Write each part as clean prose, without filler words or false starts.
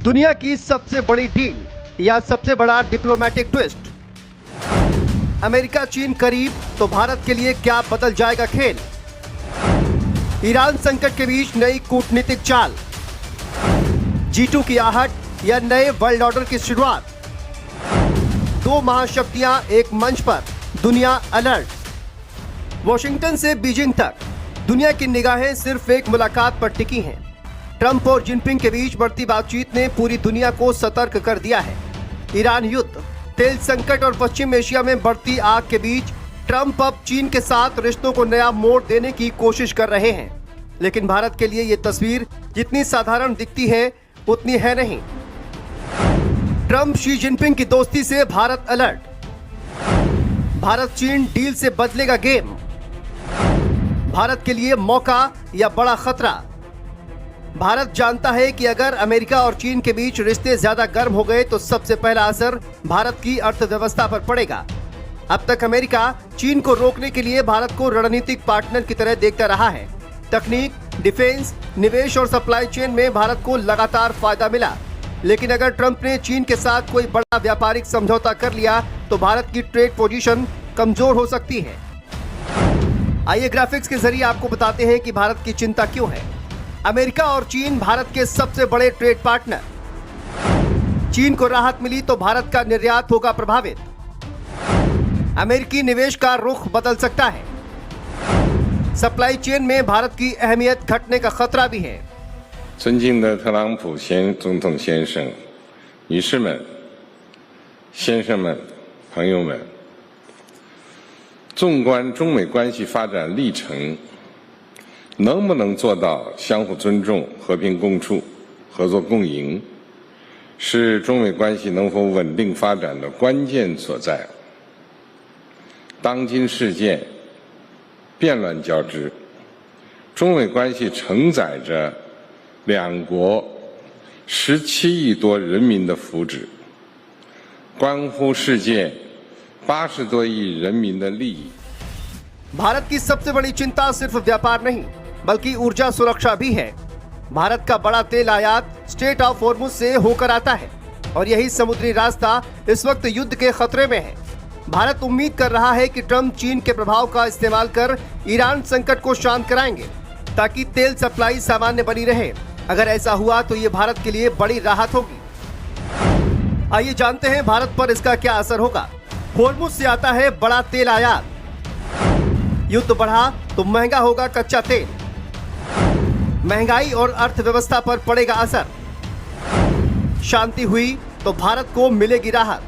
दुनिया की सबसे बड़ी डील या सबसे बड़ा डिप्लोमेटिक ट्विस्ट, अमेरिका चीन करीब तो भारत के लिए क्या बदल जाएगा खेल। ईरान संकट के बीच नई कूटनीतिक चाल, G2 की आहट या नए वर्ल्ड ऑर्डर की शुरुआत। दो महाशक्तियां एक मंच पर, दुनिया अलर्ट। वॉशिंगटन से बीजिंग तक दुनिया की निगाहें सिर्फ एक मुलाकात पर टिकी हैं। ट्रंप और जिनपिंग के बीच बढ़ती बातचीत ने पूरी दुनिया को सतर्क कर दिया है। ईरान युद्ध, तेल संकट और पश्चिम एशिया में बढ़ती आग के बीच ट्रंप अब चीन के साथ रिश्तों को नया मोड़ देने की कोशिश कर रहे हैं। लेकिन भारत के लिए ये तस्वीर जितनी साधारण दिखती है उतनी है नहीं। ट्रंप शी जिनपिंग की दोस्ती से भारत अलर्ट। भारत चीन डील से बदलेगा गेम। भारत के लिए मौका या बड़ा खतरा। भारत जानता है कि अगर अमेरिका और चीन के बीच रिश्ते ज्यादा गर्म हो गए तो सबसे पहला असर भारत की अर्थव्यवस्था पर पड़ेगा। अब तक अमेरिका चीन को रोकने के लिए भारत को रणनीतिक पार्टनर की तरह देखता रहा है। तकनीक, डिफेंस, निवेश और सप्लाई चेन में भारत को लगातार फायदा मिला। लेकिन अगर ट्रंप ने चीन के साथ कोई बड़ा व्यापारिक समझौता कर लिया तो भारत की ट्रेड पोजीशन कमजोर हो सकती है। आइए ग्राफिक्स के जरिए आपको बताते हैं कि भारत की चिंता क्यों है। अमेरिका और चीन भारत के सबसे बड़े ट्रेड पार्टनर। चीन को राहत मिली तो भारत का निर्यात होगा प्रभावित। अमेरिकी निवेश का रुख बदल सकता है। सप्लाई चेन में भारत की अहमियत घटने का खतरा भी है। 尊敬的特朗普总统先生、女士们、先生们、朋友们，纵观中美关系发展历程，能不能做到相互尊重、和平共处、合作共赢，是中美关系能否稳定发展的关键所在。当今事件变乱交织，中美关系承载着两国17亿多人民的福祉，关乎世界80多亿人民的利益。 भारत की सबसे बड़ी चिंता सिर्फ व्यापार नहीं बल्कि ऊर्जा सुरक्षा भी है। भारत का बड़ा तेल आयात स्ट्रेट ऑफ हॉर्मुज से होकर आता है और यही समुद्री रास्ता इस वक्त युद्ध के खतरे में है। भारत उम्मीद कर रहा है कि ट्रंप चीन के प्रभाव का इस्तेमाल कर ईरान संकट को शांत कराएंगे ताकि तेल सप्लाई सामान्य बनी रहे। अगर ऐसा हुआ तो ये भारत के लिए बड़ी राहत होगी। आइए जानते हैं भारत पर इसका क्या असर होगा। हॉर्मुज से आता है बड़ा तेल आयात। युद्ध बढ़ा तो महंगा होगा कच्चा तेल। महंगाई और अर्थव्यवस्था पर पड़ेगा असर। शांति हुई तो भारत को मिलेगी राहत।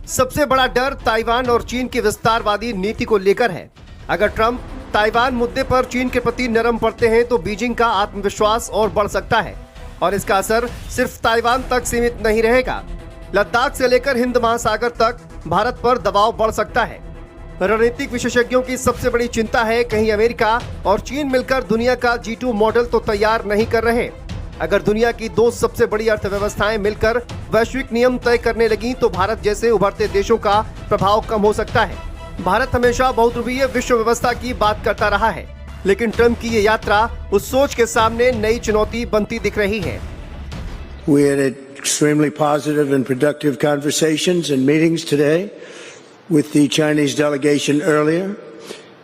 सबसे बड़ा डर ताइवान और चीन की विस्तारवादी नीति को लेकर है। अगर ट्रंप ताइवान मुद्दे पर चीन के प्रति नरम पड़ते हैं तो बीजिंग का आत्मविश्वास और बढ़ सकता है और इसका असर सिर्फ ताइवान तक सीमित नहीं रहेगा। लद्दाख से लेकर हिंद महासागर तक भारत पर दबाव बढ़ सकता है। रणनीतिक विशेषज्ञों की सबसे बड़ी चिंता है कहीं अमेरिका और चीन मिलकर दुनिया का G2 मॉडल तो तैयार नहीं कर रहे। अगर दुनिया की दो सबसे बड़ी अर्थव्यवस्थाएं मिलकर वैश्विक नियम तय करने लगी तो भारत जैसे उभरते देशों का प्रभाव कम हो सकता है। भारत हमेशा बहुध्रुवीय विश्व व्यवस्था की बात करता रहा है, लेकिन ट्रंप की ये यात्रा उस सोच के सामने नई चुनौती बनती दिख रही है। We had extremely positive and productive conversations and meetings today with the Chinese delegation earlier,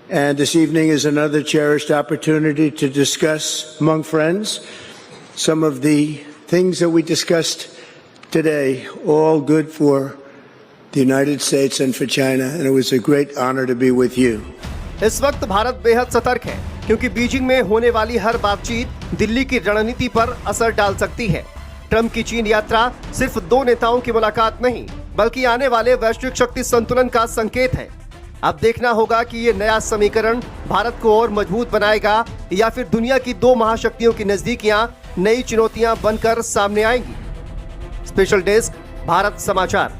and this evening is another cherished opportunity to discuss among friends some of the things that we discussed today, all good for the United States and for China, and it was a great honor to be with you. इस वक्त भारत बेहद सतर्क है क्योंकि Beijing में होने वाली हर बातचीत दिल्ली की रणनीति पर असर डाल सकती है। ट्रंप की चीन यात्रा सिर्फ दो नेताओं की मुलाकात नहीं बल्कि आने वाले वैश्विक शक्ति संतुलन का संकेत है। अब देखना होगा कि ये नया समीकरण भारत को और मजबूत बनाएगा या फिर दुनिया की दो महाशक्तियों की नजदीकियां नई चुनौतियां बनकर सामने आएंगी। स्पेशल डेस्क, भारत समाचार।